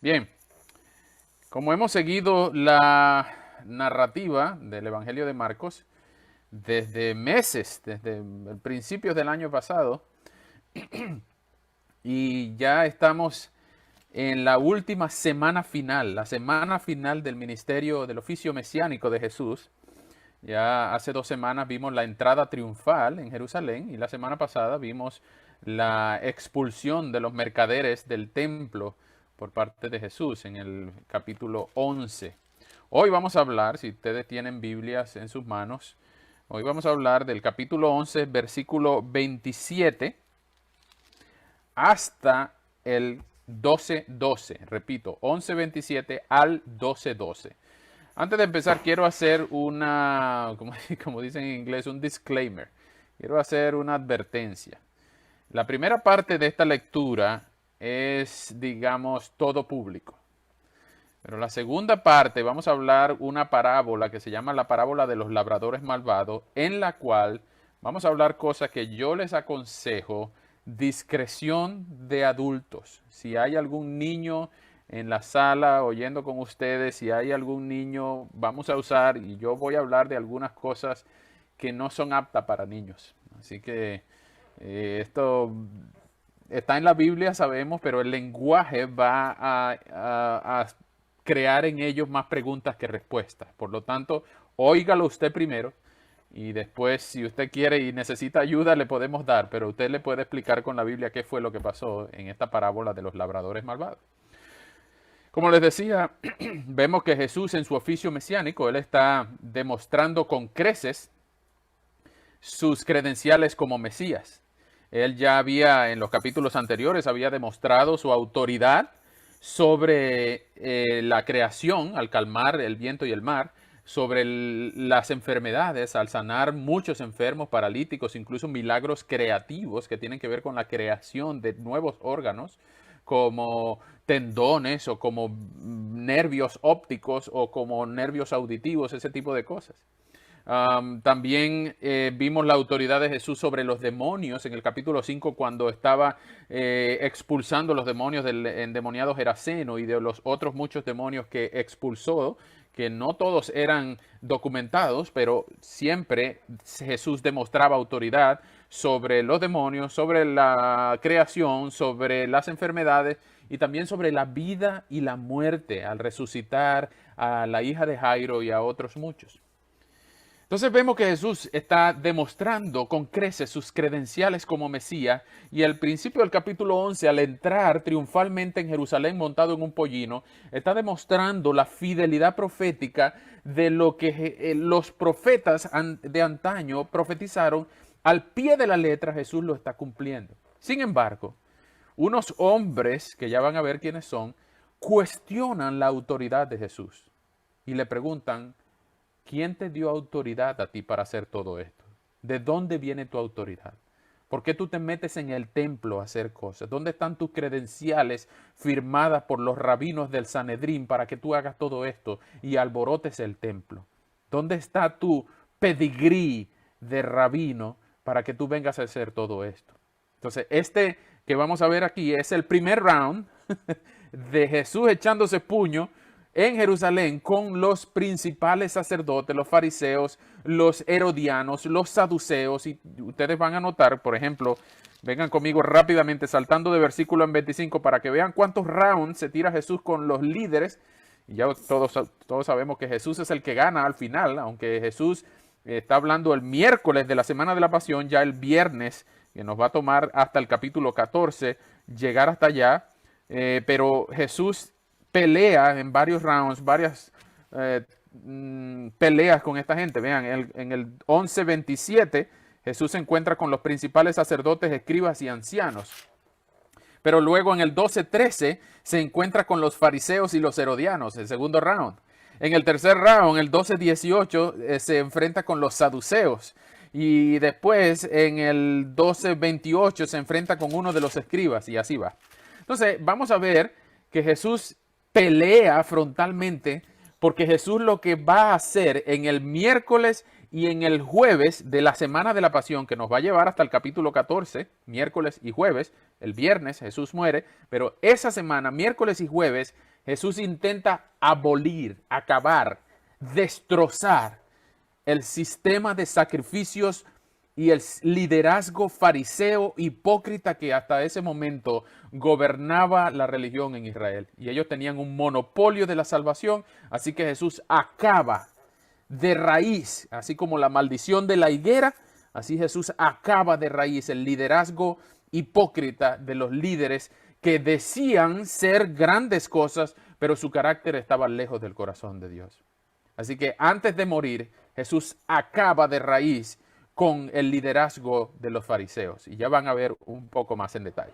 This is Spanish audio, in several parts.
Bien, como hemos seguido la narrativa del Evangelio de Marcos desde meses, desde el principio del año pasado, y ya estamos en la última semana final, la semana final del ministerio del oficio mesiánico de Jesús. Ya hace 2 semanas vimos la entrada triunfal en Jerusalén y la semana pasada vimos la expulsión de los mercaderes del templo por parte de Jesús en el capítulo 11. Hoy vamos a hablar, si ustedes tienen Biblias en sus manos, hoy vamos a hablar del capítulo 11, versículo 27 hasta el 12:12. Repito, 11:27 al 12:12. Antes de empezar, quiero hacer como dicen en inglés, un disclaimer. Quiero hacer una advertencia. La primera parte de esta lectura es, digamos, todo público. Pero la segunda parte vamos a hablar una parábola que se llama la parábola de los labradores malvados, en la cual vamos a hablar cosas que yo les aconsejo discreción de adultos. Si hay algún niño en la sala oyendo con ustedes, si hay algún niño, vamos a usar, y yo voy a hablar de algunas cosas que no son aptas para niños. Así que esto está en la Biblia, sabemos, pero el lenguaje va a crear en ellos más preguntas que respuestas. Por lo tanto, óigalo usted primero y después, si usted quiere y necesita ayuda, le podemos dar, pero usted le puede explicar con la Biblia qué fue lo que pasó en esta parábola de los labradores malvados. Como les decía, vemos que Jesús en su oficio mesiánico, él está demostrando con creces sus credenciales como Mesías. Él ya había, en los capítulos anteriores, había demostrado su autoridad sobre la creación, al calmar el viento y el mar, sobre las enfermedades, al sanar muchos enfermos, paralíticos, incluso milagros creativos que tienen que ver con la creación de nuevos órganos, como tendones o como nervios ópticos o como nervios auditivos, ese tipo de cosas. También vimos la autoridad de Jesús sobre los demonios en el capítulo 5 cuando estaba expulsando los demonios del endemoniado Geraseno y de los otros muchos demonios que expulsó, que no todos eran documentados, pero siempre Jesús demostraba autoridad sobre los demonios, sobre la creación, sobre las enfermedades y también sobre la vida y la muerte al resucitar a la hija de Jairo y a otros muchos. Entonces vemos que Jesús está demostrando con creces sus credenciales como Mesías y al principio del capítulo 11, al entrar triunfalmente en Jerusalén montado en un pollino, está demostrando la fidelidad profética de lo que los profetas de antaño profetizaron. Al pie de la letra Jesús lo está cumpliendo. Sin embargo, unos hombres, que ya van a ver quiénes son, cuestionan la autoridad de Jesús y le preguntan: ¿quién te dio autoridad a ti para hacer todo esto? ¿De dónde viene tu autoridad? ¿Por qué tú te metes en el templo a hacer cosas? ¿Dónde están tus credenciales firmadas por los rabinos del Sanedrín para que tú hagas todo esto y alborotes el templo? ¿Dónde está tu pedigrí de rabino para que tú vengas a hacer todo esto? Entonces, este que vamos a ver aquí es el primer round de Jesús echándose puño en Jerusalén con los principales sacerdotes, los fariseos, los herodianos, los saduceos, y ustedes van a notar, por ejemplo, vengan conmigo rápidamente saltando de versículo en 25 para que vean cuántos rounds se tira Jesús con los líderes. Y ya todos sabemos que Jesús es el que gana al final, aunque Jesús está hablando el miércoles de la semana de la pasión, ya el viernes, que nos va a tomar hasta el capítulo 14 llegar hasta allá, pero Jesús pelea en varios rounds, varias peleas con esta gente. Vean, en el 11:27 Jesús se encuentra con los principales sacerdotes, escribas y ancianos. Pero luego en el 12:13 se encuentra con los fariseos y los herodianos, el segundo round. En el tercer round, el 12:18, se enfrenta con los saduceos. Y después en el 12:28 se enfrenta con uno de los escribas y así va. Entonces vamos a ver que Jesús pelea frontalmente, porque Jesús lo que va a hacer en el miércoles y en el jueves de la semana de la pasión, que nos va a llevar hasta el capítulo 14, miércoles y jueves, el viernes Jesús muere, pero esa semana, miércoles y jueves, Jesús intenta abolir, acabar, destrozar el sistema de sacrificios y el liderazgo fariseo hipócrita que hasta ese momento gobernaba la religión en Israel. Y ellos tenían un monopolio de la salvación, así que Jesús acaba de raíz, así como la maldición de la higuera, así Jesús acaba de raíz el liderazgo hipócrita de los líderes que decían ser grandes cosas, pero su carácter estaba lejos del corazón de Dios. Así que antes de morir, Jesús acaba de raíz con el liderazgo de los fariseos. Y ya van a ver un poco más en detalle.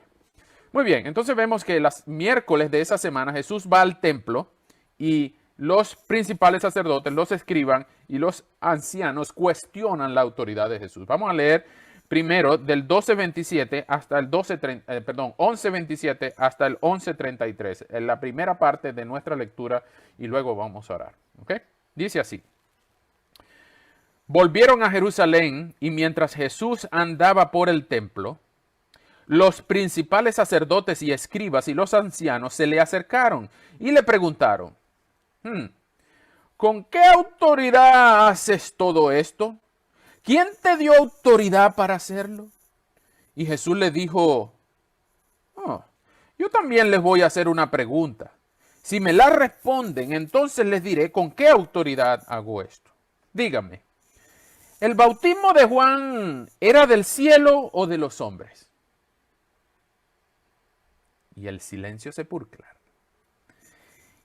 Muy bien, entonces vemos que los miércoles de esa semana Jesús va al templo y los principales sacerdotes, los escribas y los ancianos cuestionan la autoridad de Jesús. Vamos a leer primero del 12:27 hasta el 11:27 hasta el 11:33, en la primera parte de nuestra lectura, y luego vamos a orar. ¿Ok? Dice así: volvieron a Jerusalén, y mientras Jesús andaba por el templo, los principales sacerdotes y escribas y los ancianos se le acercaron y le preguntaron: ¿con qué autoridad haces todo esto? ¿Quién te dio autoridad para hacerlo? Y Jesús le dijo: yo también les voy a hacer una pregunta. Si me la responden, entonces les diré con qué autoridad hago esto. Díganme, ¿el bautismo de Juan era del cielo o de los hombres? Y el silencio sepulcral.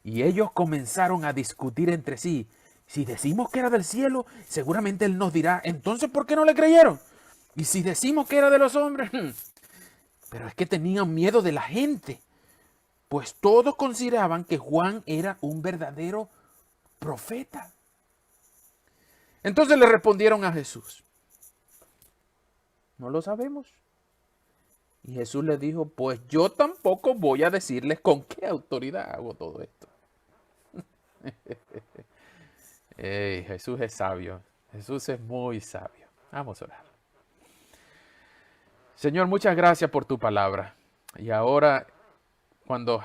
Y ellos comenzaron a discutir entre sí. Si decimos que era del cielo, seguramente él nos dirá: entonces, ¿por qué no le creyeron? Y si decimos que era de los hombres, pero es que tenían miedo de la gente, pues todos consideraban que Juan era un verdadero profeta. Entonces le respondieron a Jesús: no lo sabemos. Y Jesús les dijo: pues yo tampoco voy a decirles con qué autoridad hago todo esto. Hey, Jesús es sabio. Jesús es muy sabio. Vamos a orar. Señor, muchas gracias por tu palabra. Y ahora, cuando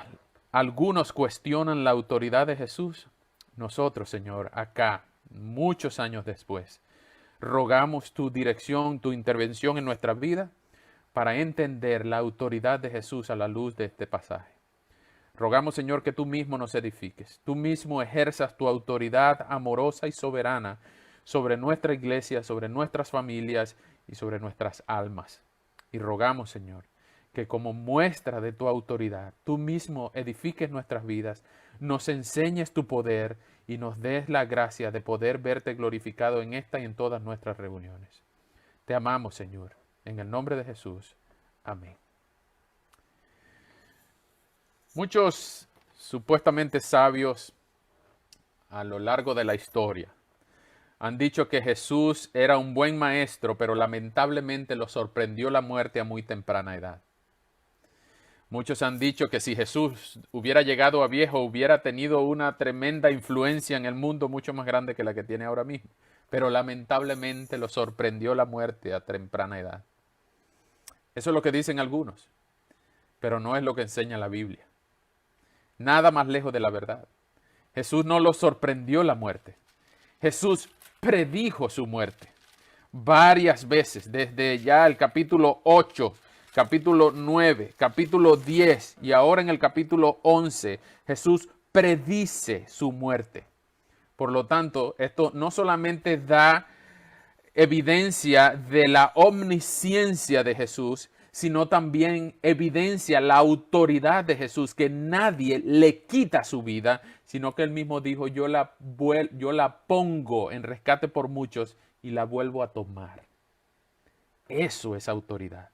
algunos cuestionan la autoridad de Jesús, nosotros, Señor, acá, muchos años después, rogamos tu dirección, tu intervención en nuestra vida para entender la autoridad de Jesús a la luz de este pasaje. Rogamos, Señor, que tú mismo nos edifiques, tú mismo ejerzas tu autoridad amorosa y soberana sobre nuestra iglesia, sobre nuestras familias y sobre nuestras almas. Y rogamos, Señor, que como muestra de tu autoridad, tú mismo edifiques nuestras vidas, nos enseñes tu poder y nos des la gracia de poder verte glorificado en esta y en todas nuestras reuniones. Te amamos, Señor, en el nombre de Jesús. Amén. Muchos supuestamente sabios a lo largo de la historia han dicho que Jesús era un buen maestro, pero lamentablemente lo sorprendió la muerte a muy temprana edad. Muchos han dicho que si Jesús hubiera llegado a viejo, hubiera tenido una tremenda influencia en el mundo mucho más grande que la que tiene ahora mismo. Pero lamentablemente lo sorprendió la muerte a temprana edad. Eso es lo que dicen algunos, pero no es lo que enseña la Biblia. Nada más lejos de la verdad. Jesús no lo sorprendió la muerte. Jesús predijo su muerte varias veces, desde ya el capítulo 8, capítulo 9, capítulo 10 y ahora en el capítulo 11, Jesús predice su muerte. Por lo tanto, esto no solamente da evidencia de la omnisciencia de Jesús, sino también evidencia la autoridad de Jesús, que nadie le quita su vida, sino que él mismo dijo: yo la pongo en rescate por muchos y la vuelvo a tomar. Eso es autoridad.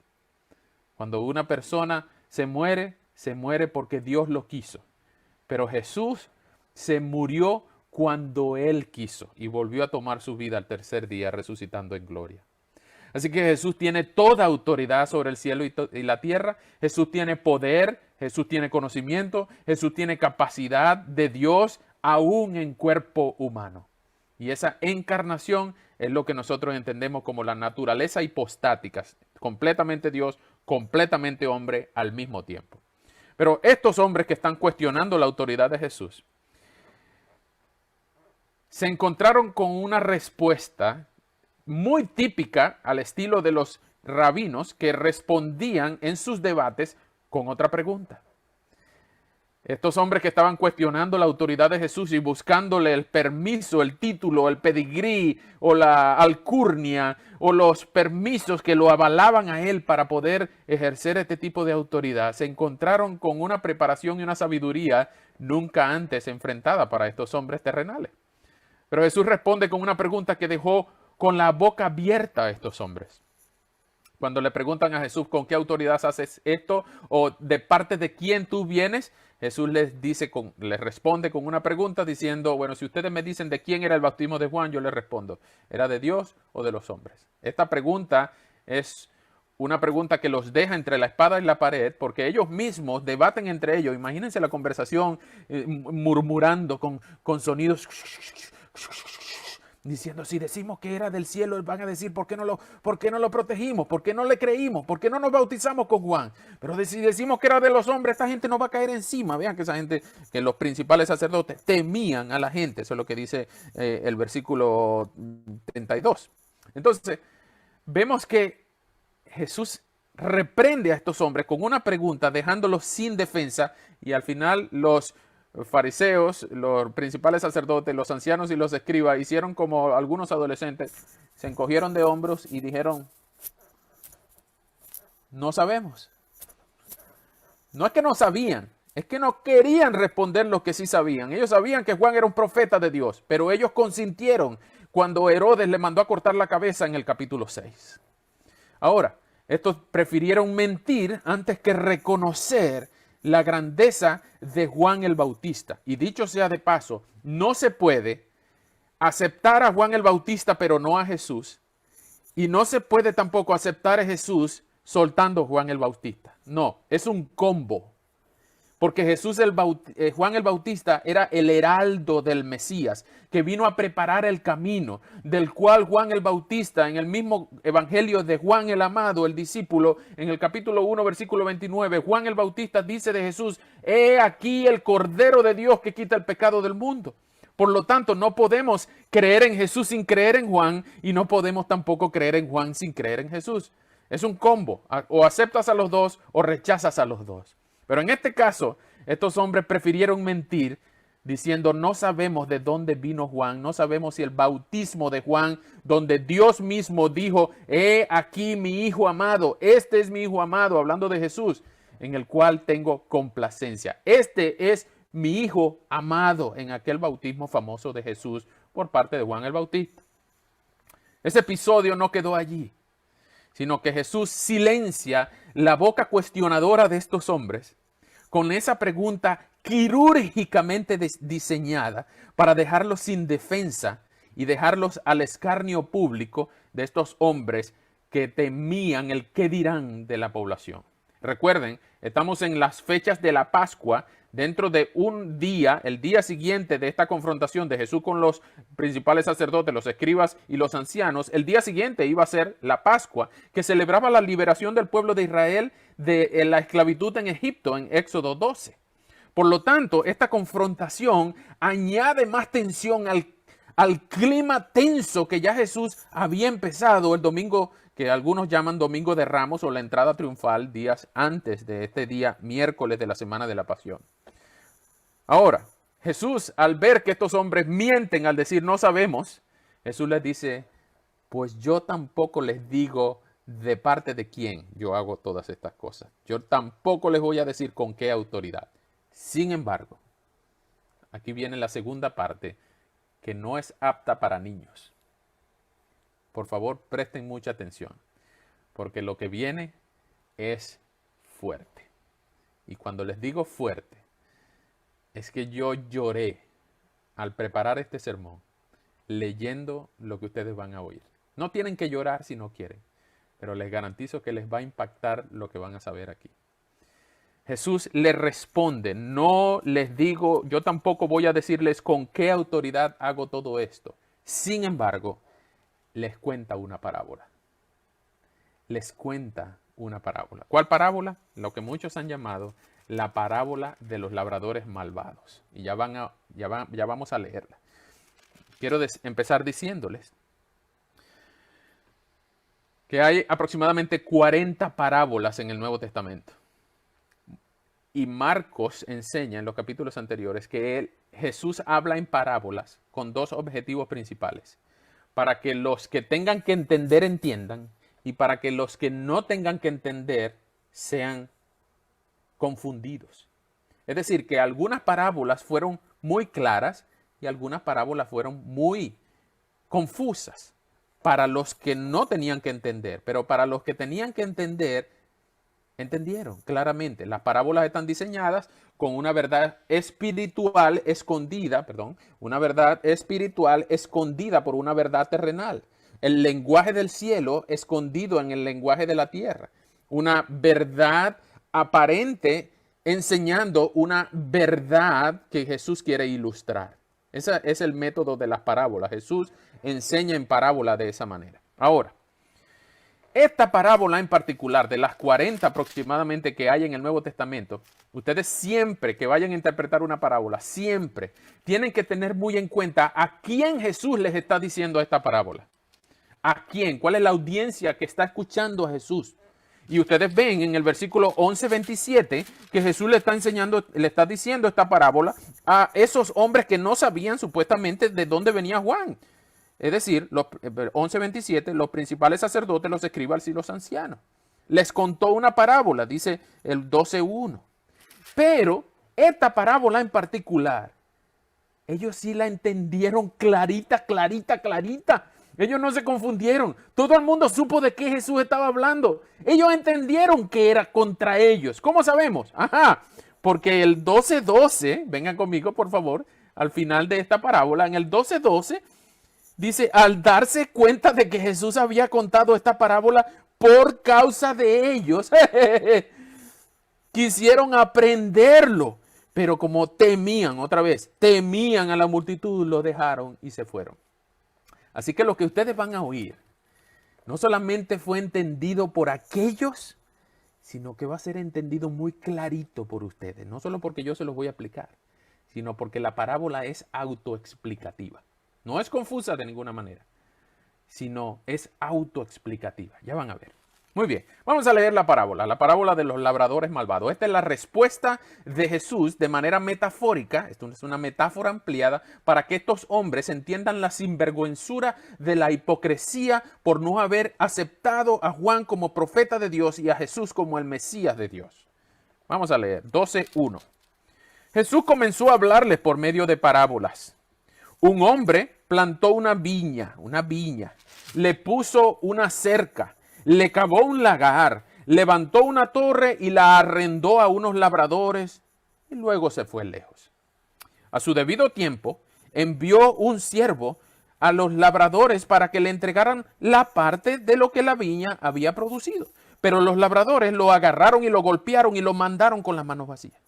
Cuando una persona se muere porque Dios lo quiso. Pero Jesús se murió cuando Él quiso y volvió a tomar su vida al tercer día, resucitando en gloria. Así que Jesús tiene toda autoridad sobre el cielo y la tierra. Jesús tiene poder, Jesús tiene conocimiento, Jesús tiene capacidad de Dios aún en cuerpo humano. Y esa encarnación es lo que nosotros entendemos como la naturaleza hipostática, completamente Dios, completamente hombre al mismo tiempo. Pero estos hombres que están cuestionando la autoridad de Jesús se encontraron con una respuesta muy típica al estilo de los rabinos que respondían en sus debates con otra pregunta. Estos hombres que estaban cuestionando la autoridad de Jesús y buscándole el permiso, el título, el pedigrí o la alcurnia o los permisos que lo avalaban a él para poder ejercer este tipo de autoridad, se encontraron con una preparación y una sabiduría nunca antes enfrentada para estos hombres terrenales. Pero Jesús responde con una pregunta que dejó con la boca abierta a estos hombres. Cuando le preguntan a Jesús con qué autoridad haces esto o de parte de quién tú vienes, Jesús les responde con una pregunta diciendo, bueno, si ustedes me dicen de quién era el bautismo de Juan, yo les respondo, ¿era de Dios o de los hombres? Esta pregunta es una pregunta que los deja entre la espada y la pared porque ellos mismos debaten entre ellos. Imagínense la conversación murmurando con sonidos diciendo, si decimos que era del cielo, van a decir, ¿por qué no lo protegimos? ¿Por qué no le creímos? ¿Por qué no nos bautizamos con Juan? Pero si decimos que era de los hombres, esta gente nos va a caer encima. Vean que esa gente, que los principales sacerdotes temían a la gente. Eso es lo que dice el versículo 32. Entonces, vemos que Jesús reprende a estos hombres con una pregunta, dejándolos sin defensa, y al final los fariseos, los principales sacerdotes, los ancianos y los escribas hicieron como algunos adolescentes, se encogieron de hombros y dijeron, no sabemos. No es que no sabían, es que no querían responder lo que sí sabían. Ellos sabían que Juan era un profeta de Dios, pero ellos consintieron cuando Herodes le mandó a cortar la cabeza en el capítulo 6. Ahora, estos prefirieron mentir antes que reconocer la grandeza de Juan el Bautista. Y dicho sea de paso, no se puede aceptar a Juan el Bautista pero no a Jesús. Y no se puede tampoco aceptar a Jesús soltando a Juan el Bautista. No, es un combo. Porque Juan el Bautista era el heraldo del Mesías, que vino a preparar el camino, del cual Juan el Bautista, en el mismo evangelio de Juan el amado, el discípulo, en el capítulo 1, versículo 29, Juan el Bautista dice de Jesús, he aquí el Cordero de Dios que quita el pecado del mundo. Por lo tanto, no podemos creer en Jesús sin creer en Juan, y no podemos tampoco creer en Juan sin creer en Jesús. Es un combo, o aceptas a los dos o rechazas a los dos. Pero en este caso, estos hombres prefirieron mentir diciendo no sabemos de dónde vino Juan, no sabemos si el bautismo de Juan, donde Dios mismo dijo, he aquí mi hijo amado, este es mi hijo amado, hablando de Jesús, en el cual tengo complacencia. Este es mi hijo amado en aquel bautismo famoso de Jesús por parte de Juan el Bautista. Ese episodio no quedó allí, sino que Jesús silencia la boca cuestionadora de estos hombres con esa pregunta quirúrgicamente diseñada para dejarlos sin defensa y dejarlos al escarnio público de estos hombres que temían el qué dirán de la población. Recuerden, estamos en las fechas de la Pascua. Dentro de un día, el día siguiente de esta confrontación de Jesús con los principales sacerdotes, los escribas y los ancianos, el día siguiente iba a ser la Pascua, que celebraba la liberación del pueblo de Israel de la esclavitud en Egipto, en Éxodo 12. Por lo tanto, esta confrontación añade más tensión al clima tenso que ya Jesús había empezado el domingo, que algunos llaman Domingo de Ramos o la entrada triunfal, días antes de este día miércoles de la Semana de la Pasión. Ahora, Jesús, al ver que estos hombres mienten al decir no sabemos, Jesús les dice, pues yo tampoco les digo de parte de quién yo hago todas estas cosas. Yo tampoco les voy a decir con qué autoridad. Sin embargo, aquí viene la segunda parte que no es apta para niños. Por favor, presten mucha atención, porque lo que viene es fuerte. Y cuando les digo fuerte, es que yo lloré al preparar este sermón, leyendo lo que ustedes van a oír. No tienen que llorar si no quieren, pero les garantizo que les va a impactar lo que van a saber aquí. Jesús les responde, no les digo, yo tampoco voy a decirles con qué autoridad hago todo esto. Sin embargo, les cuenta una parábola. Les cuenta una parábola. ¿Cuál parábola? Lo que muchos han llamado la parábola de los labradores malvados. Y ya vamos a leerla. Quiero empezar diciéndoles que hay aproximadamente 40 parábolas en el Nuevo Testamento. Y Marcos enseña en los capítulos anteriores que Jesús habla en parábolas con dos objetivos principales. Para que los que tengan que entender entiendan, y para que los que no tengan que entender sean confundidos. Es decir, que algunas parábolas fueron muy claras y algunas parábolas fueron muy confusas para los que no tenían que entender, pero para los que tenían que entender, entendieron claramente. Las parábolas están diseñadas con una verdad espiritual escondida, una verdad espiritual escondida por una verdad terrenal. El lenguaje del cielo escondido en el lenguaje de la tierra. Una verdad aparente enseñando una verdad que Jesús quiere ilustrar. Ese es el método de las parábolas. Jesús enseña en parábola de esa manera. Ahora, esta parábola en particular, de las 40 aproximadamente que hay en el Nuevo Testamento, ustedes siempre que vayan a interpretar una parábola, siempre tienen que tener muy en cuenta a quién Jesús les está diciendo esta parábola. ¿A quién? ¿Cuál es la audiencia que está escuchando a Jesús? Y ustedes ven en el versículo 11-27 que Jesús le está diciendo esta parábola a esos hombres que no sabían supuestamente de dónde venía Juan. Es decir, 11:27, los principales sacerdotes, los escribas y los ancianos. Les contó una parábola, dice el 12:1. Pero esta parábola en particular, ellos sí la entendieron clarita. Ellos no se confundieron. Todo el mundo supo de qué Jesús estaba hablando. Ellos entendieron que era contra ellos. ¿Cómo sabemos? Porque el 12:12, vengan conmigo por favor, al final de esta parábola, en el 12:12, dice, al darse cuenta de que Jesús había contado esta parábola por causa de ellos, quisieron aprenderlo, pero como temían a la multitud, lo dejaron y se fueron. Así que lo que ustedes van a oír no solamente fue entendido por aquellos, sino que va a ser entendido muy clarito por ustedes. No solo porque yo se los voy a explicar, sino porque la parábola es autoexplicativa. No es confusa de ninguna manera, sino es autoexplicativa. Ya van a ver. Muy bien, vamos a leer la parábola de los labradores malvados. Esta es la respuesta de Jesús de manera metafórica. Esto es una metáfora ampliada para que estos hombres entiendan la sinvergüenzura de la hipocresía por no haber aceptado a Juan como profeta de Dios y a Jesús como el Mesías de Dios. Vamos a leer 12:1. Jesús comenzó a hablarles por medio de parábolas. Un hombre plantó una viña, le puso una cerca, le cavó un lagar, levantó una torre y la arrendó a unos labradores y luego se fue lejos. A su debido tiempo envió un siervo a los labradores para que le entregaran la parte de lo que la viña había producido. Pero los labradores lo agarraron y lo golpearon y lo mandaron con las manos vacías.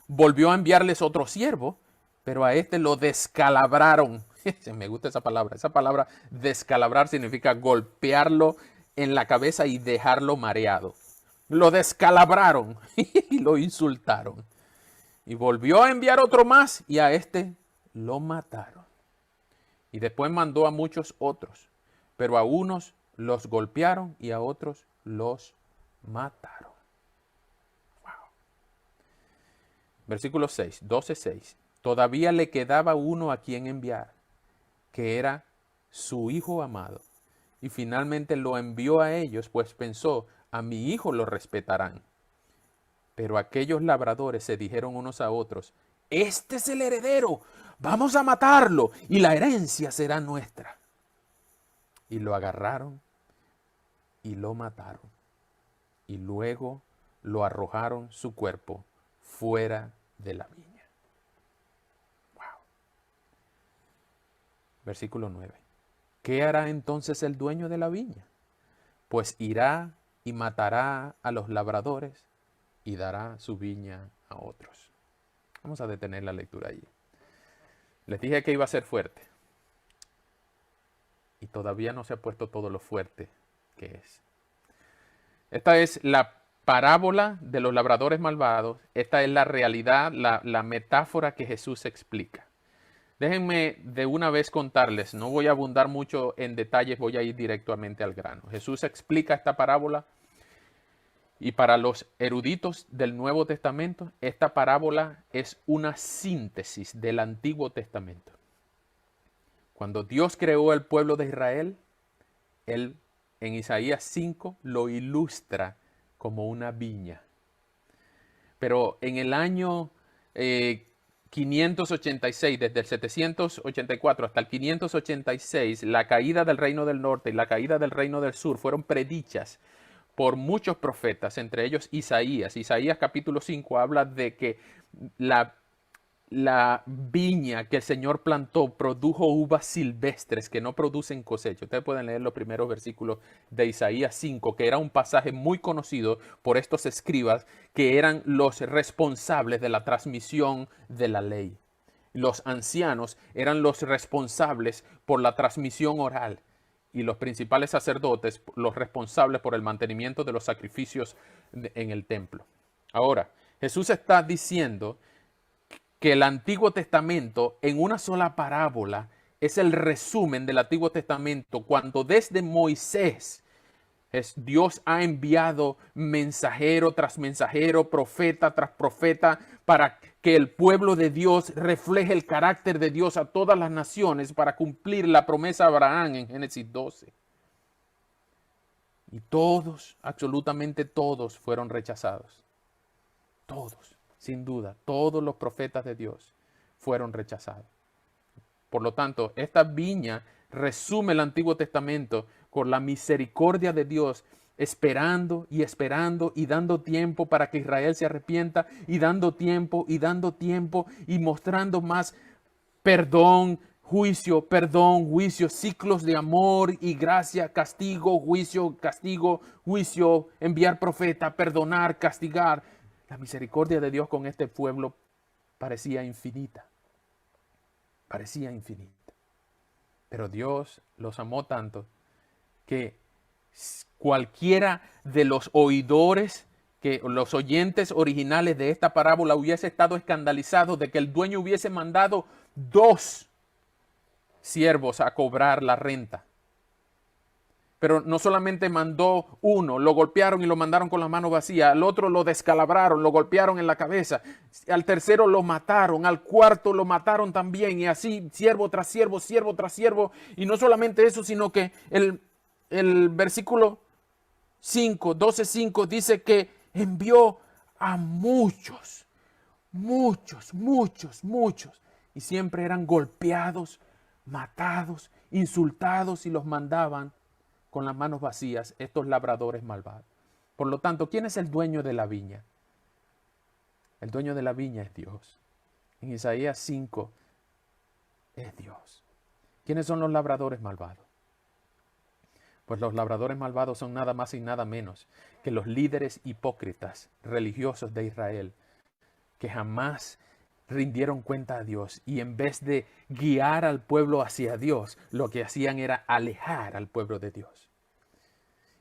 Volvió a enviarles otro siervo, pero a este lo descalabraron. Me gusta esa palabra. Esa palabra descalabrar significa golpearlo en la cabeza y dejarlo mareado. Lo descalabraron y lo insultaron. Y volvió a enviar otro más y a este lo mataron. Y después mandó a muchos otros, pero a unos los golpearon y a otros los mataron. Wow. Versículo 6, 12:6. Todavía le quedaba uno a quien enviar, que era su hijo amado. Y finalmente lo envió a ellos, pues pensó, a mi hijo lo respetarán. Pero aquellos labradores se dijeron unos a otros, este es el heredero, vamos a matarlo y la herencia será nuestra. Y lo agarraron y lo mataron. Y luego lo arrojaron su cuerpo fuera de la viña. Versículo 9. ¿Qué hará entonces el dueño de la viña? Pues irá y matará a los labradores y dará su viña a otros. Vamos a detener la lectura allí. Les dije que iba a ser fuerte. Y todavía no se ha puesto todo lo fuerte que es. Esta es la parábola de los labradores malvados, esta es la realidad, la metáfora que Jesús explica. Déjenme de una vez contarles, no voy a abundar mucho en detalles, voy a ir directamente al grano. Jesús explica esta parábola y para los eruditos del Nuevo Testamento, esta parábola es una síntesis del Antiguo Testamento. Cuando Dios creó el pueblo de Israel, Él en Isaías 5 lo ilustra como una viña. Pero en el año 586, desde el 784 hasta el 586, la caída del reino del norte y la caída del reino del sur fueron predichas por muchos profetas, entre ellos Isaías. Isaías capítulo 5 habla de que la viña que el Señor plantó produjo uvas silvestres que no producen cosecha. Ustedes pueden leer los primeros versículos de Isaías 5, que era un pasaje muy conocido por estos escribas que eran los responsables de la transmisión de la ley. Los ancianos eran los responsables por la transmisión oral y los principales sacerdotes los responsables por el mantenimiento de los sacrificios en el templo. Ahora, Jesús está diciendo que el Antiguo Testamento en una sola parábola es el resumen del Antiguo Testamento, cuando desde Moisés Dios ha enviado mensajero tras mensajero, profeta tras profeta, para que el pueblo de Dios refleje el carácter de Dios a todas las naciones para cumplir la promesa a Abraham en Génesis 12. Y todos, absolutamente todos, fueron rechazados. Todos. Sin duda, todos los profetas de Dios fueron rechazados. Por lo tanto, esta viña resume el Antiguo Testamento con la misericordia de Dios, esperando y esperando y dando tiempo para que Israel se arrepienta, y dando tiempo y mostrando más perdón, juicio, ciclos de amor y gracia, castigo, juicio, enviar profeta, perdonar, castigar. La misericordia de Dios con este pueblo parecía infinita. Parecía infinita. Pero Dios los amó tanto que cualquiera de los oidores, que los oyentes originales de esta parábola hubiese estado escandalizado de que el dueño hubiese mandado 2 siervos a cobrar la renta. Pero no solamente mandó uno, lo golpearon y lo mandaron con la mano vacía. Al otro lo descalabraron, lo golpearon en la cabeza. Al tercero lo mataron, al cuarto lo mataron también. Y así, siervo tras siervo, siervo tras siervo. Y no solamente eso, sino que el versículo 5, 12:5 dice que envió a muchos. Y siempre eran golpeados, matados, insultados y los mandaban con las manos vacías estos labradores malvados. Por lo tanto, ¿quién es el dueño de la viña? El dueño de la viña es Dios. En Isaías 5 es Dios. ¿Quiénes son los labradores malvados? Pues los labradores malvados son nada más y nada menos que los líderes hipócritas religiosos de Israel, que jamás rindieron cuenta a Dios, y en vez de guiar al pueblo hacia Dios, lo que hacían era alejar al pueblo de Dios.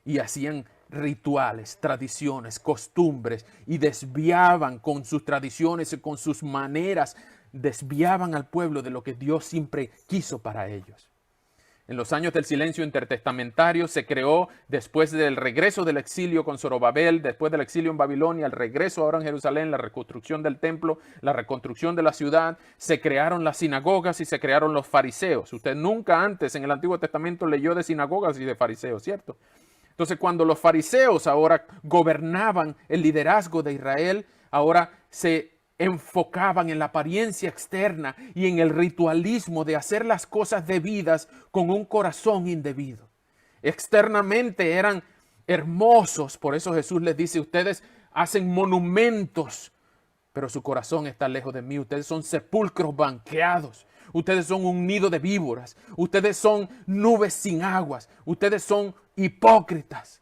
Y hacían rituales, tradiciones, costumbres, y desviaban con sus tradiciones y con sus maneras, desviaban al pueblo de lo que Dios siempre quiso para ellos. En los años del silencio intertestamentario se creó, después del regreso del exilio con Zorobabel, después del exilio en Babilonia, el regreso ahora en Jerusalén, la reconstrucción del templo, la reconstrucción de la ciudad, se crearon las sinagogas y se crearon los fariseos. Usted nunca antes en el Antiguo Testamento leyó de sinagogas y de fariseos, ¿cierto? Entonces, cuando los fariseos ahora gobernaban el liderazgo de Israel, ahora se enfocaban en la apariencia externa y en el ritualismo de hacer las cosas debidas con un corazón indebido. Externamente eran hermosos, por eso Jesús les dice: ustedes hacen monumentos, pero su corazón está lejos de mí. Ustedes son sepulcros banqueados. Ustedes son un nido de víboras. Ustedes son nubes sin aguas. Ustedes son hipócritas.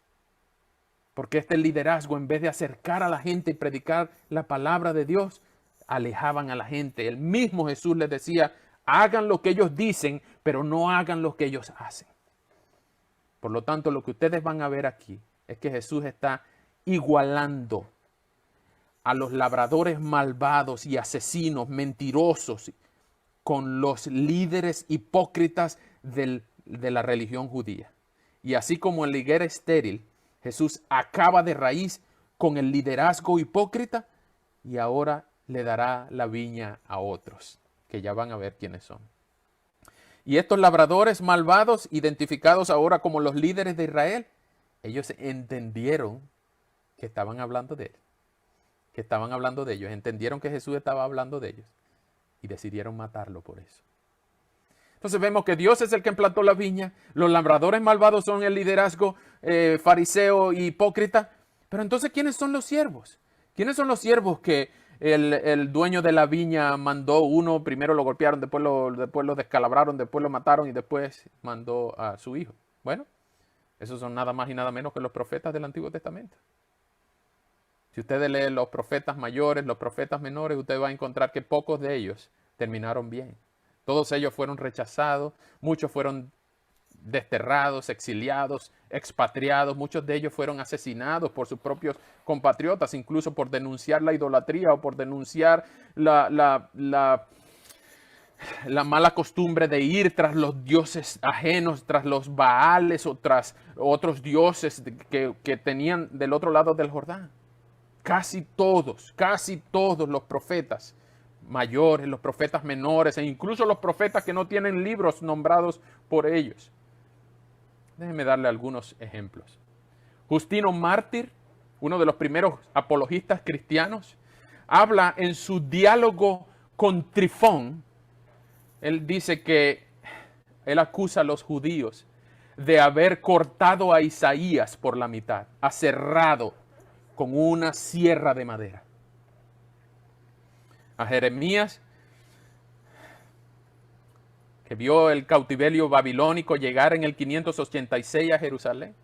Porque este liderazgo, en vez de acercar a la gente y predicar la palabra de Dios, alejaban a la gente. El mismo Jesús les decía: hagan lo que ellos dicen, pero no hagan lo que ellos hacen. Por lo tanto, lo que ustedes van a ver aquí es que Jesús está igualando a los labradores malvados y asesinos, mentirosos, con los líderes hipócritas de la religión judía. Y así como en la higuera estéril, Jesús acaba de raíz con el liderazgo hipócrita y ahora le dará la viña a otros, que ya van a ver quiénes son. Y estos labradores malvados, identificados ahora como los líderes de Israel, ellos entendieron que estaban hablando de él, que estaban hablando de ellos, entendieron que Jesús estaba hablando de ellos y decidieron matarlo por eso. Entonces vemos que Dios es el que plantó la viña, los labradores malvados son el liderazgo fariseo y hipócrita, pero entonces ¿quiénes son los siervos? ¿Quiénes son los siervos que el dueño de la viña mandó? Uno, primero lo golpearon, después lo descalabraron, después lo mataron y después mandó a su hijo. Bueno, esos son nada más y nada menos que los profetas del Antiguo Testamento. Si ustedes leen los profetas mayores, los profetas menores, usted va a encontrar que pocos de ellos terminaron bien. Todos ellos fueron rechazados, muchos fueron desterrados, exiliados, expatriados, muchos de ellos fueron asesinados por sus propios compatriotas, incluso por denunciar la idolatría o por denunciar la mala costumbre de ir tras los dioses ajenos, tras los Baales o tras otros dioses que tenían del otro lado del Jordán. Casi todos los profetas mayores, los profetas menores e incluso los profetas que no tienen libros nombrados por ellos. Déjenme darle algunos ejemplos. Justino Mártir, uno de los primeros apologistas cristianos, habla en su diálogo con Trifón. Él dice que él acusa a los judíos de haber cortado a Isaías por la mitad, aserrado con una sierra de madera. A Jeremías, que vio el cautiverio babilónico llegar en el 586 a Jerusalén,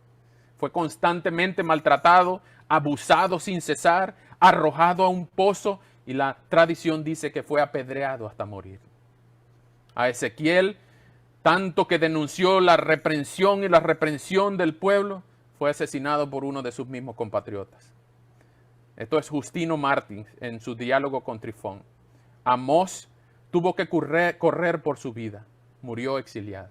fue constantemente maltratado, abusado sin cesar, arrojado a un pozo y la tradición dice que fue apedreado hasta morir. A Ezequiel, tanto que denunció la reprensión y la reprensión del pueblo, fue asesinado por uno de sus mismos compatriotas. Esto es Justino Mártir en su diálogo con Trifón. Amós tuvo que correr por su vida. Murió exiliado.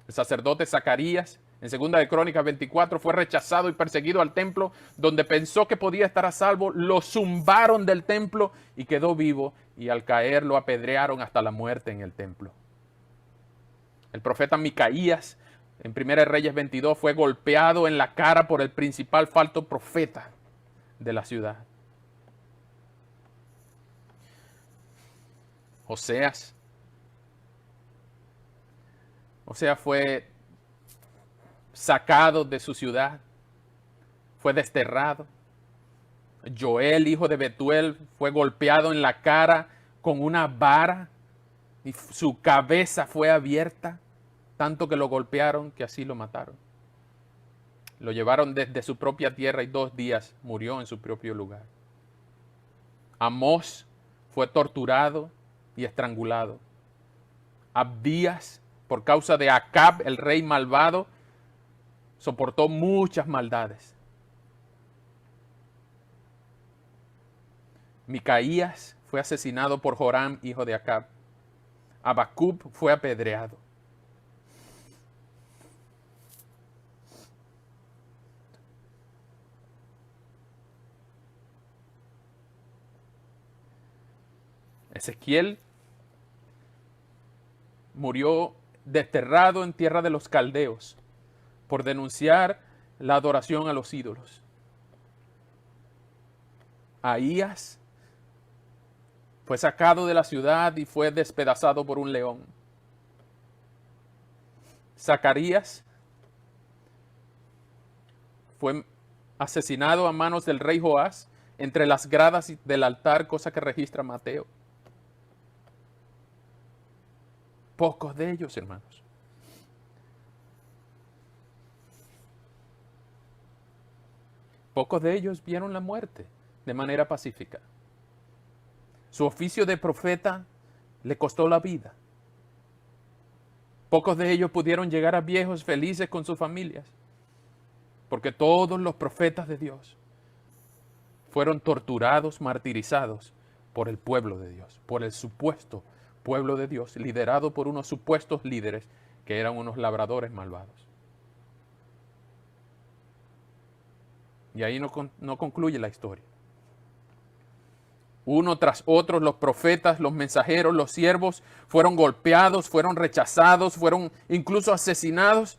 El sacerdote Zacarías, en 2 de Crónicas 24, fue rechazado y perseguido al templo, donde pensó que podía estar a salvo. Lo zumbaron del templo y quedó vivo, y al caer lo apedrearon hasta la muerte en el templo. El profeta Micaías, en 1 Reyes 22, fue golpeado en la cara por el principal falso profeta de la ciudad. Oseas fue sacado de su ciudad, fue desterrado. Joel, hijo de Betuel, fue golpeado en la cara con una vara y su cabeza fue abierta, tanto que lo golpearon que así lo mataron. Lo llevaron desde su propia tierra y 2 días murió en su propio lugar. Amós fue torturado y estrangulado. Abdías, por causa de Acab, el rey malvado, soportó muchas maldades. Micaías fue asesinado por Joram, hijo de Acab. Abacub fue apedreado. Ezequiel murió desterrado en tierra de los caldeos por denunciar la adoración a los ídolos. Ahías fue sacado de la ciudad y fue despedazado por un león. Zacarías fue asesinado a manos del rey Joás entre las gradas del altar, cosa que registra Mateo. Pocos de ellos, hermanos. Pocos de ellos vieron la muerte de manera pacífica. Su oficio de profeta le costó la vida. Pocos de ellos pudieron llegar a viejos felices con sus familias, Porque todos los profetas de Dios fueron torturados, martirizados por el pueblo de Dios, por el supuesto pueblo de Dios, liderado por unos supuestos líderes que eran unos labradores malvados. Y ahí no concluye la historia. Uno tras otro, los profetas, los mensajeros, los siervos fueron golpeados, fueron rechazados, fueron incluso asesinados.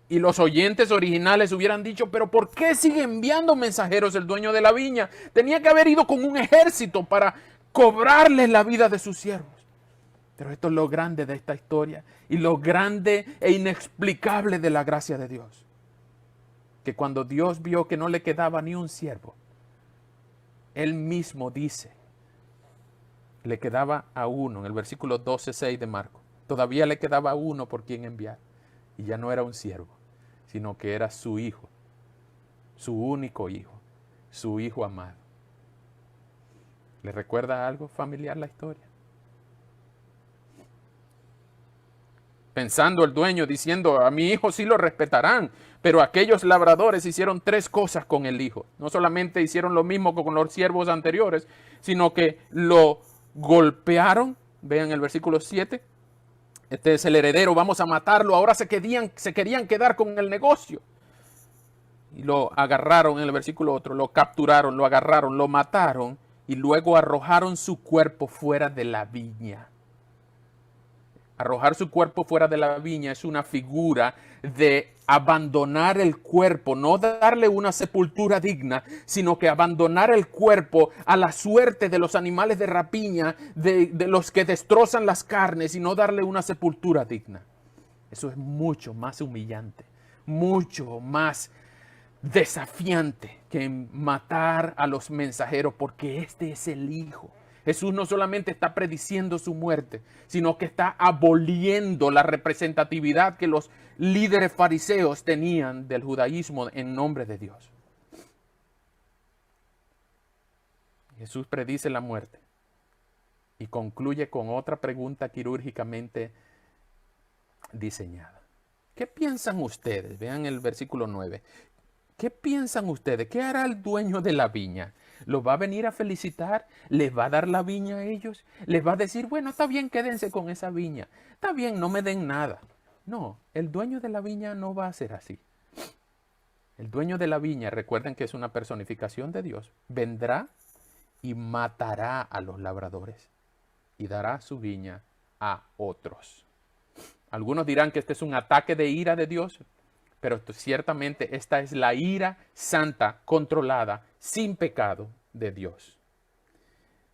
Y los oyentes originales hubieran dicho, pero ¿por qué sigue enviando mensajeros el dueño de la viña? Tenía que haber ido con un ejército para cobrarles la vida de sus siervos. Pero esto es lo grande de esta historia y lo grande e inexplicable de la gracia de Dios. Que cuando Dios vio que no le quedaba ni un siervo, Él mismo dice, le quedaba a uno, en el versículo 12:6 de Marcos, todavía le quedaba uno por quien enviar. Y ya no era un siervo, sino que era su hijo, su único hijo, su hijo amado. ¿Le recuerda algo familiar la historia? Pensando el dueño, diciendo, a mi hijo sí lo respetarán, pero aquellos labradores hicieron 3 cosas con el hijo. No solamente hicieron lo mismo con los siervos anteriores, sino que lo golpearon. Vean el versículo 7. Este es el heredero, vamos a matarlo. Ahora se querían quedar con el negocio. Y lo agarraron en el versículo otro, lo capturaron, lo agarraron, lo mataron y luego arrojaron su cuerpo fuera de la viña. Arrojar su cuerpo fuera de la viña es una figura de abandonar el cuerpo, no darle una sepultura digna, sino que abandonar el cuerpo a la suerte de los animales de rapiña, de los que destrozan las carnes y no darle una sepultura digna. Eso es mucho más humillante, mucho más desafiante que matar a los mensajeros, porque este es el Hijo. Jesús no solamente está prediciendo su muerte, sino que está aboliendo la representatividad que los líderes fariseos tenían del judaísmo en nombre de Dios. Jesús predice la muerte y concluye con otra pregunta quirúrgicamente diseñada. ¿Qué piensan ustedes? Vean el versículo 9. ¿Qué piensan ustedes? ¿Qué hará el dueño de la viña? ¿Los va a venir a felicitar? ¿Les va a dar la viña a ellos? ¿Les va a decir, bueno, está bien, quédense con esa viña? Está bien, no me den nada. No, el dueño de la viña no va a ser así. El dueño de la viña, recuerden que es una personificación de Dios, vendrá y matará a los labradores y dará su viña a otros. Algunos dirán que este es un ataque de ira de Dios, pero ciertamente esta es la ira santa, controlada, sin pecado de Dios.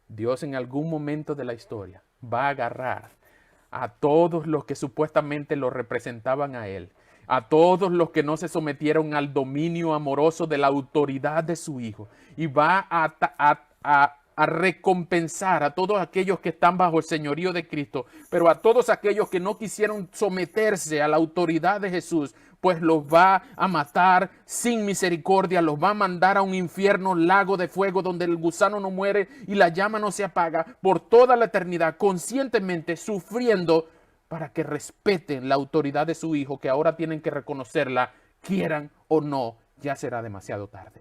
Dios en algún momento de la historia va a agarrar a todos los que supuestamente lo representaban a Él, a todos los que no se sometieron al dominio amoroso de la autoridad de su Hijo, y va a recompensar a todos aquellos que están bajo el señorío de Cristo, pero a todos aquellos que no quisieron someterse a la autoridad de Jesús, pues los va a matar sin misericordia, los va a mandar a un infierno, lago de fuego donde el gusano no muere y la llama no se apaga por toda la eternidad, conscientemente sufriendo para que respeten la autoridad de su Hijo, que ahora tienen que reconocerla, quieran o no, ya será demasiado tarde.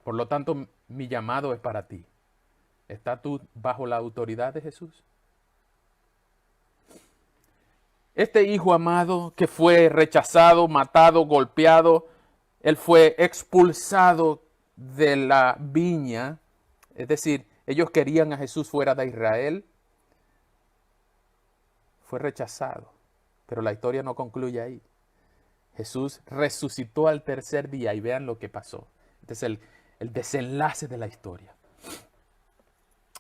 Por lo tanto, mi llamado es para ti. ¿Estás tú bajo la autoridad de Jesús? Este hijo amado que fue rechazado, matado, golpeado, él fue expulsado de la viña. Es decir, ellos querían a Jesús fuera de Israel. Fue rechazado, pero la historia no concluye ahí. Jesús resucitó al tercer día y vean lo que pasó. Este es el desenlace de la historia.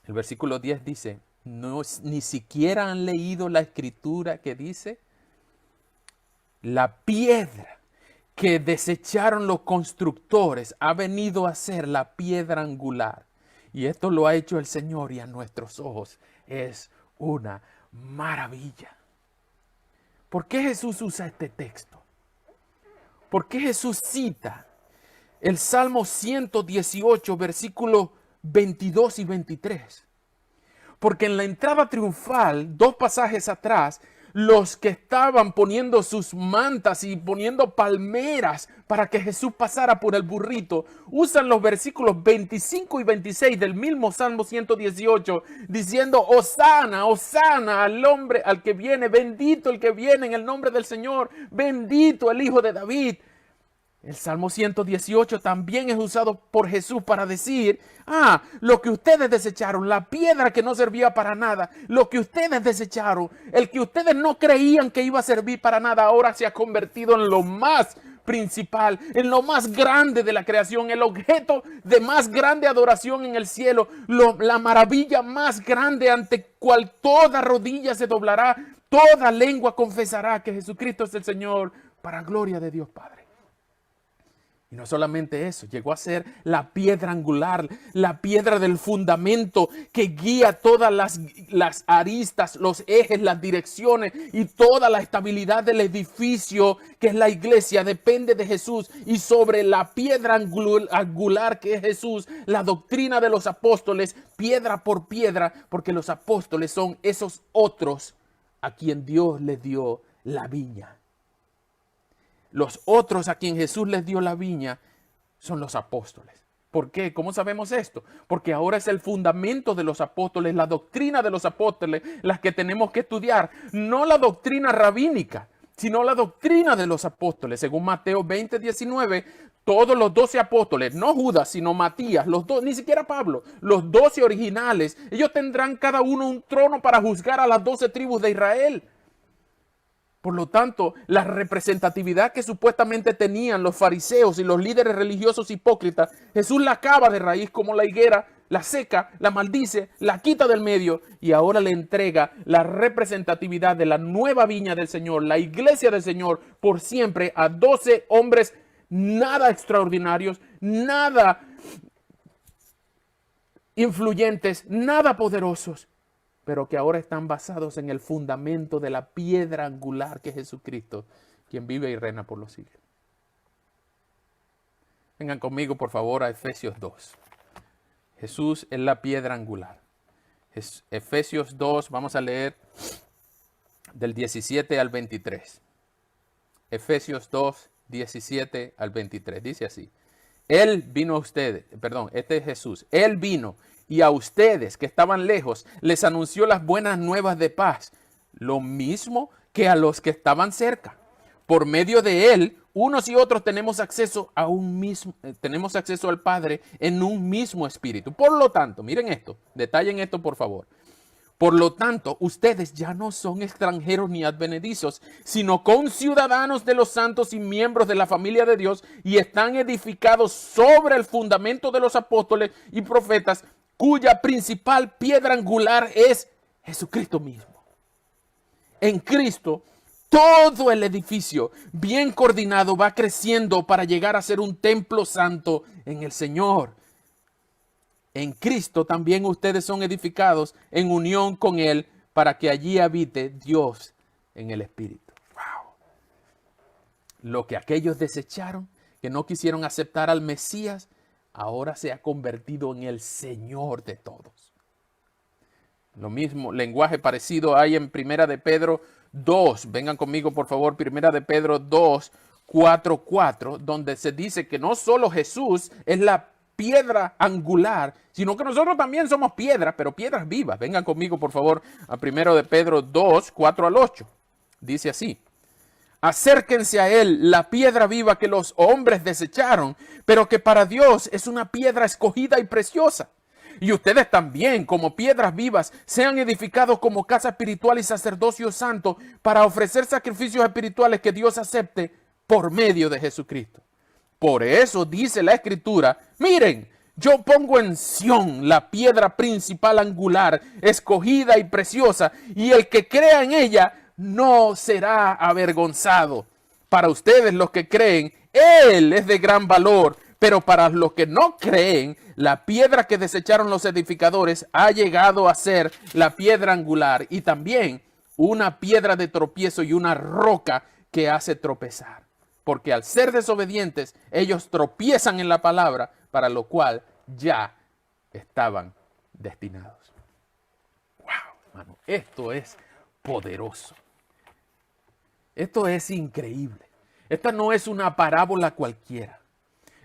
El versículo 10 dice, ni siquiera han leído la escritura que dice, la piedra que desecharon los constructores ha venido a ser la piedra angular. Y esto lo ha hecho el Señor y a nuestros ojos es una maravilla. ¿Por qué Jesús usa este texto? ¿Por qué Jesús cita el Salmo 118, versículos 22 y 23? Porque en la entrada triunfal, 2 pasajes atrás, los que estaban poniendo sus mantas y poniendo palmeras para que Jesús pasara por el burrito, usan los versículos 25 y 26 del mismo Salmo 118, diciendo: Hosana, Hosana al hombre, al que viene, bendito el que viene en el nombre del Señor, bendito el Hijo de David. El Salmo 118 también es usado por Jesús para decir: lo que ustedes desecharon, la piedra que no servía para nada, lo que ustedes desecharon, el que ustedes no creían que iba a servir para nada, ahora se ha convertido en lo más principal, en lo más grande de la creación, el objeto de más grande adoración en el cielo, la maravilla más grande ante cual toda rodilla se doblará, toda lengua confesará que Jesucristo es el Señor, para gloria de Dios Padre. Y no solamente eso, llegó a ser la piedra angular, la piedra del fundamento que guía todas las aristas, los ejes, las direcciones y toda la estabilidad del edificio que es la iglesia. Depende de Jesús, y sobre la piedra angular que es Jesús, la doctrina de los apóstoles, piedra por piedra, porque los apóstoles son esos otros a quien Dios les dio la viña. Los otros a quien Jesús les dio la viña son los apóstoles. ¿Por qué? ¿Cómo sabemos esto? Porque ahora es el fundamento de los apóstoles, la doctrina de los apóstoles, las que tenemos que estudiar. No la doctrina rabínica, sino la doctrina de los apóstoles. Según Mateo 20:19, todos los 12 apóstoles, no Judas, sino Matías, los dos, ni siquiera Pablo, los 12 originales, ellos tendrán cada uno un trono para juzgar a las 12 tribus de Israel. Por lo tanto, la representatividad que supuestamente tenían los fariseos y los líderes religiosos hipócritas, Jesús la acaba de raíz como la higuera, la seca, la maldice, la quita del medio y ahora le entrega la representatividad de la nueva viña del Señor, la iglesia del Señor, por siempre a 12 hombres nada extraordinarios, nada influyentes, nada poderosos, pero que ahora están basados en el fundamento de la piedra angular que es Jesucristo, quien vive y reina por los siglos. Vengan conmigo, por favor, a Efesios 2. Jesús es la piedra angular. Efesios 2, vamos a leer del 17 al 23. Efesios 2, 17 al 23. Dice así: Él vino a ustedes, perdón, este es Jesús. Él vino y a ustedes que estaban lejos les anunció las buenas nuevas de paz, lo mismo que a los que estaban cerca. Por medio de él, unos y otros tenemos acceso al Padre en un mismo espíritu. Por lo tanto, miren esto, detallen esto por favor. Por lo tanto, ustedes ya no son extranjeros ni advenedizos, sino conciudadanos de los santos y miembros de la familia de Dios, y están edificados sobre el fundamento de los apóstoles y profetas, cuya principal piedra angular es Jesucristo mismo. En Cristo, todo el edificio bien coordinado va creciendo para llegar a ser un templo santo en el Señor. En Cristo también ustedes son edificados en unión con Él para que allí habite Dios en el Espíritu. ¡Wow! Lo que aquellos desecharon, que no quisieron aceptar al Mesías, ahora se ha convertido en el Señor de todos. Lo mismo, lenguaje parecido hay en Primera de Pedro 2. Vengan conmigo, por favor, Primera de Pedro 2, 4, donde se dice que no solo Jesús es la piedra angular, sino que nosotros también somos piedras, pero piedras vivas. Vengan conmigo, por favor, a 1 de Pedro 2, 4 al 8. Dice así: Acérquense a él, la piedra viva que los hombres desecharon, pero que para Dios es una piedra escogida y preciosa. Y ustedes también, como piedras vivas, sean edificados como casa espiritual y sacerdocio santo para ofrecer sacrificios espirituales que Dios acepte por medio de Jesucristo. Por eso dice la Escritura: miren, yo pongo en Sión la piedra principal angular, escogida y preciosa, y el que crea en ella no será avergonzado. Para ustedes, los que creen, Él es de gran valor, pero para los que no creen, la piedra que desecharon los edificadores ha llegado a ser la piedra angular y también una piedra de tropiezo y una roca que hace tropezar. Porque al ser desobedientes, ellos tropiezan en la palabra, para lo cual ya estaban destinados. ¡Wow, hermano! Esto es poderoso. Esto es increíble. Esta no es una parábola cualquiera.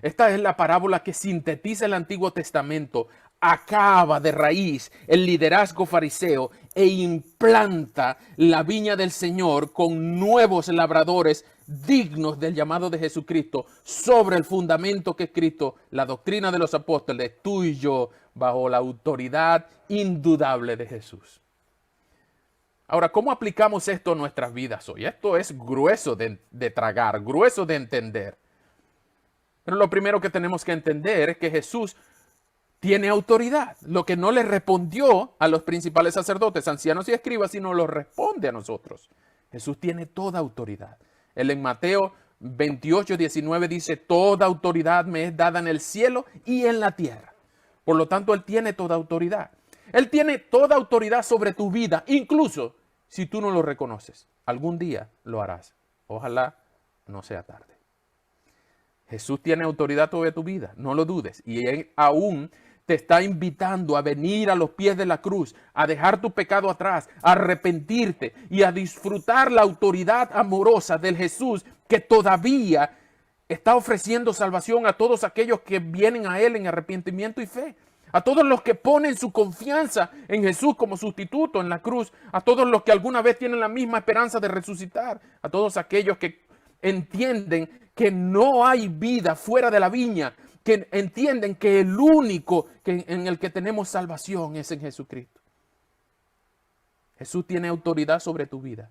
Esta es la parábola que sintetiza el Antiguo Testamento, acaba de raíz el liderazgo fariseo e implanta la viña del Señor con nuevos labradores dignos del llamado de Jesucristo sobre el fundamento que es Cristo, la doctrina de los apóstoles, tú y yo, bajo la autoridad indudable de Jesús. Ahora, ¿cómo aplicamos esto a nuestras vidas hoy? Esto es grueso de tragar, grueso de entender. Pero lo primero que tenemos que entender es que Jesús tiene autoridad. Lo que no le respondió a los principales sacerdotes, ancianos y escribas, sino lo responde a nosotros. Jesús tiene toda autoridad. Él en Mateo 28:19 dice, toda autoridad me es dada en el cielo y en la tierra. Por lo tanto, Él tiene toda autoridad. Él tiene toda autoridad sobre tu vida, incluso si tú no lo reconoces. Algún día lo harás. Ojalá no sea tarde. Jesús tiene autoridad sobre tu vida, no lo dudes. Y Él aún te está invitando a venir a los pies de la cruz, a dejar tu pecado atrás, a arrepentirte y a disfrutar la autoridad amorosa del Jesús que todavía está ofreciendo salvación a todos aquellos que vienen a Él en arrepentimiento y fe. A todos los que ponen su confianza en Jesús como sustituto en la cruz. A todos los que alguna vez tienen la misma esperanza de resucitar. A todos aquellos que entienden que no hay vida fuera de la viña. Que entienden que el único en el que tenemos salvación es en Jesucristo. Jesús tiene autoridad sobre tu vida.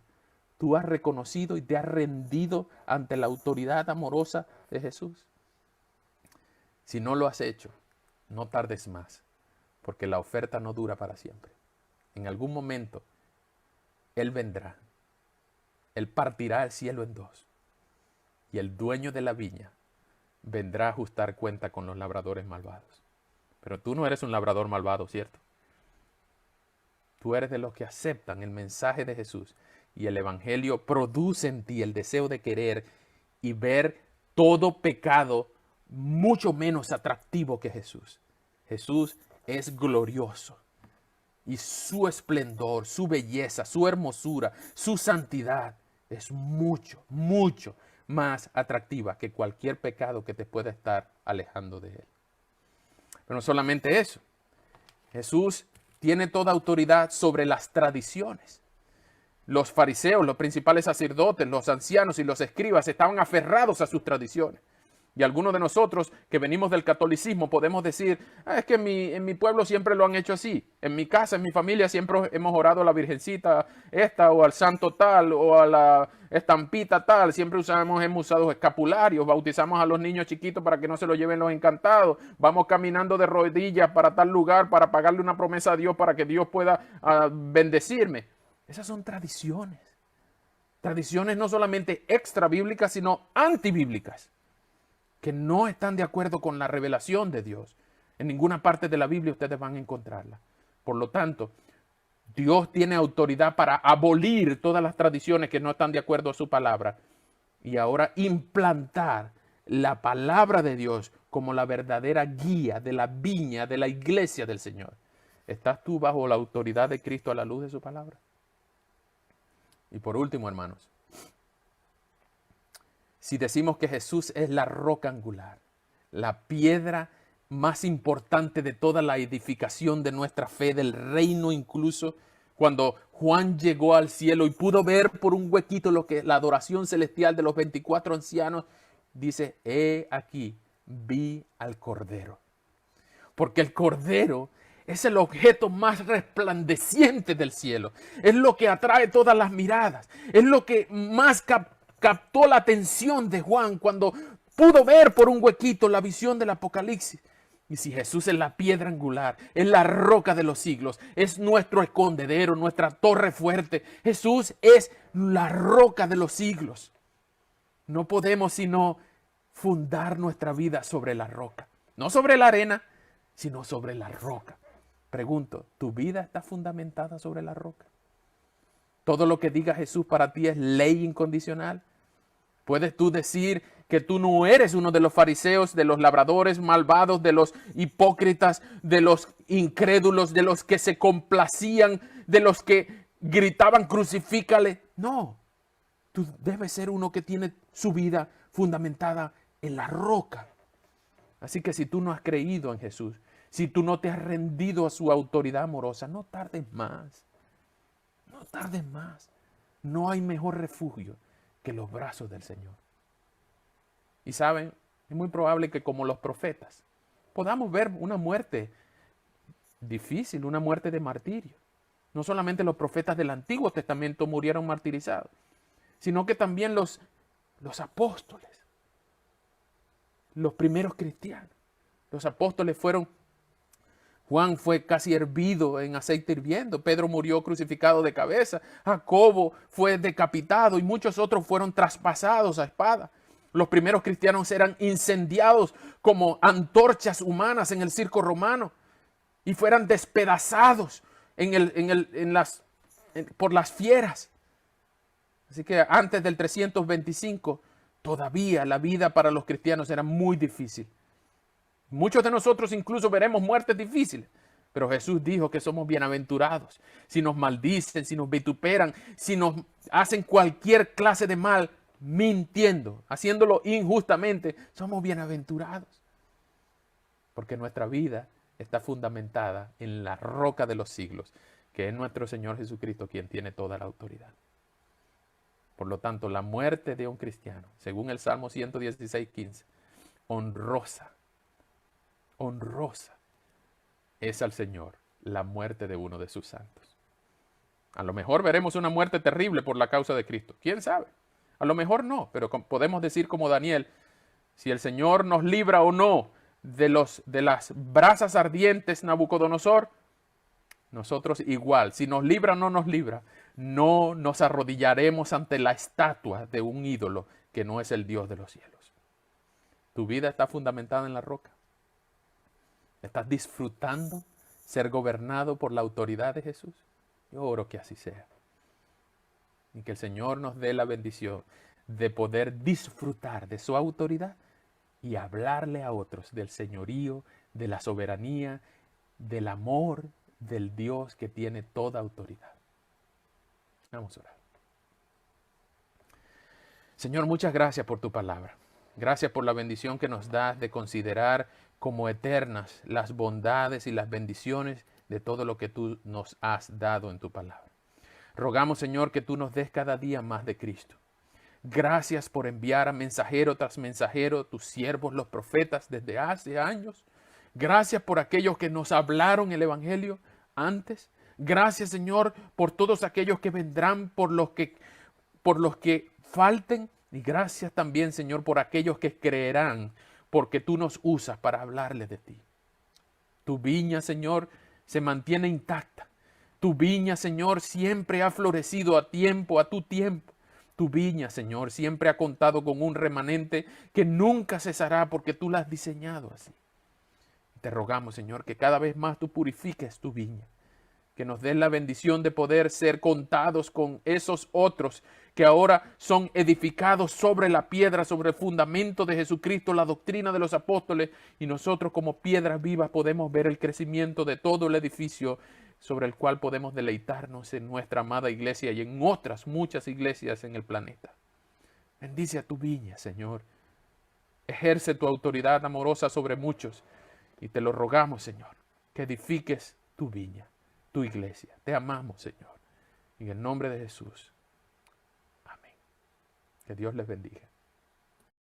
Tú has reconocido y te has rendido ante la autoridad amorosa de Jesús. Si no lo has hecho, no tardes más, porque la oferta no dura para siempre. En algún momento, Él vendrá. Él partirá el cielo en dos. Y el dueño de la viña vendrá a ajustar cuenta con los labradores malvados. Pero tú no eres un labrador malvado, ¿cierto? Tú eres de los que aceptan el mensaje de Jesús. Y el evangelio produce en ti el deseo de querer y ver todo pecado mucho menos atractivo que Jesús. Jesús es glorioso y su esplendor, su belleza, su hermosura, su santidad es mucho, mucho más atractiva que cualquier pecado que te pueda estar alejando de Él. Pero no solamente eso, Jesús tiene toda autoridad sobre las tradiciones. Los fariseos, los principales sacerdotes, los ancianos y los escribas estaban aferrados a sus tradiciones. Y algunos de nosotros que venimos del catolicismo podemos decir, es que en mi pueblo siempre lo han hecho así. En mi casa, en mi familia siempre hemos orado a la virgencita esta o al santo tal o a la estampita tal. Siempre hemos usado escapularios, bautizamos a los niños chiquitos para que no se lo lleven los encantados. Vamos caminando de rodillas para tal lugar para pagarle una promesa a Dios para que Dios pueda bendecirme. Esas son tradiciones. Tradiciones no solamente extra bíblicas, sino antibíblicas, que no están de acuerdo con la revelación de Dios. En ninguna parte de la Biblia ustedes van a encontrarla. Por lo tanto, Dios tiene autoridad para abolir todas las tradiciones que no están de acuerdo a su palabra y ahora implantar la palabra de Dios como la verdadera guía de la viña de la iglesia del Señor. ¿Estás tú bajo la autoridad de Cristo a la luz de su palabra? Y por último, hermanos, si decimos que Jesús es la roca angular, la piedra más importante de toda la edificación de nuestra fe, del reino incluso, cuando Juan llegó al cielo y pudo ver por un huequito lo que la adoración celestial de los 24 ancianos, dice, he aquí, vi al Cordero. Porque el Cordero es el objeto más resplandeciente del cielo. Es lo que atrae todas las miradas. Es lo que más captó la atención de Juan cuando pudo ver por un huequito la visión del Apocalipsis. Y si Jesús es la piedra angular, es la roca de los siglos, es nuestro escondedero, nuestra torre fuerte. Jesús es la roca de los siglos. No podemos sino fundar nuestra vida sobre la roca. No sobre la arena, sino sobre la roca. Pregunto, ¿tu vida está fundamentada sobre la roca? ¿Todo lo que diga Jesús para ti es ley incondicional? ¿Puedes tú decir que tú no eres uno de los fariseos, de los labradores malvados, de los hipócritas, de los incrédulos, de los que se complacían, de los que gritaban crucifícale? No, Tú debes ser uno que tiene su vida fundamentada en la roca. Así que si tú no has creído en Jesús, si tú no te has rendido a su autoridad amorosa, no tardes más. No tardes más. No hay mejor refugio que los brazos del Señor. Y saben, es muy probable que como los profetas podamos ver una muerte difícil, una muerte de martirio. No solamente los profetas del Antiguo Testamento murieron martirizados, sino que también los apóstoles, los primeros cristianos. Los apóstoles fueron, Juan fue casi hervido en aceite hirviendo, Pedro murió crucificado de cabeza, Jacobo fue decapitado y muchos otros fueron traspasados a espada. Los primeros cristianos eran incendiados como antorchas humanas en el circo romano y fueran despedazados por las fieras. Así que antes del 325, todavía la vida para los cristianos era muy difícil. Muchos de nosotros incluso veremos muertes difíciles, pero Jesús dijo que somos bienaventurados. Si nos maldicen, si nos vituperan, si nos hacen cualquier clase de mal, mintiendo, haciéndolo injustamente, somos bienaventurados. Porque nuestra vida está fundamentada en la roca de los siglos, que es nuestro Señor Jesucristo, quien tiene toda la autoridad. Por lo tanto, la muerte de un cristiano, según el Salmo 116:15, honrosa, es al Señor la muerte de uno de sus santos. A lo mejor veremos una muerte terrible por la causa de Cristo. ¿Quién sabe? A lo mejor no, pero podemos decir como Daniel, si el Señor nos libra o no de las brasas ardientes Nabucodonosor, nosotros igual, si nos libra o no nos libra, no nos arrodillaremos ante la estatua de un ídolo que no es el Dios de los cielos. Tu vida está fundamentada en la roca. ¿Estás disfrutando ser gobernado por la autoridad de Jesús? Yo oro que así sea. Y que el Señor nos dé la bendición de poder disfrutar de su autoridad y hablarle a otros del señorío, de la soberanía, del amor del Dios que tiene toda autoridad. Vamos a orar. Señor, muchas gracias por tu palabra. Gracias por la bendición que nos das de considerar como eternas las bondades y las bendiciones de todo lo que tú nos has dado en tu palabra. Rogamos, Señor, que tú nos des cada día más de Cristo. Gracias por enviar a mensajero tras mensajero, tus siervos, los profetas, desde hace años. Gracias por aquellos que nos hablaron el Evangelio antes. Gracias, Señor, por todos aquellos que vendrán, por los que falten. Y gracias también, Señor, por aquellos que creerán, porque tú nos usas para hablarles de ti. Tu viña, Señor, se mantiene intacta. Tu viña, Señor, siempre ha florecido a tiempo, a tu tiempo. Tu viña, Señor, siempre ha contado con un remanente que nunca cesará porque tú la has diseñado así. Te rogamos, Señor, que cada vez más tú purifiques tu viña, que nos des la bendición de poder ser contados con esos otros que ahora son edificados sobre la piedra, sobre el fundamento de Jesucristo, la doctrina de los apóstoles, y nosotros como piedras vivas podemos ver el crecimiento de todo el edificio sobre el cual podemos deleitarnos en nuestra amada iglesia y en otras muchas iglesias en el planeta. Bendice a tu viña, Señor. Ejerce tu autoridad amorosa sobre muchos y te lo rogamos, Señor, que edifiques tu viña, tu iglesia. Te amamos, Señor. En el nombre de Jesús. Amén. Que Dios les bendiga.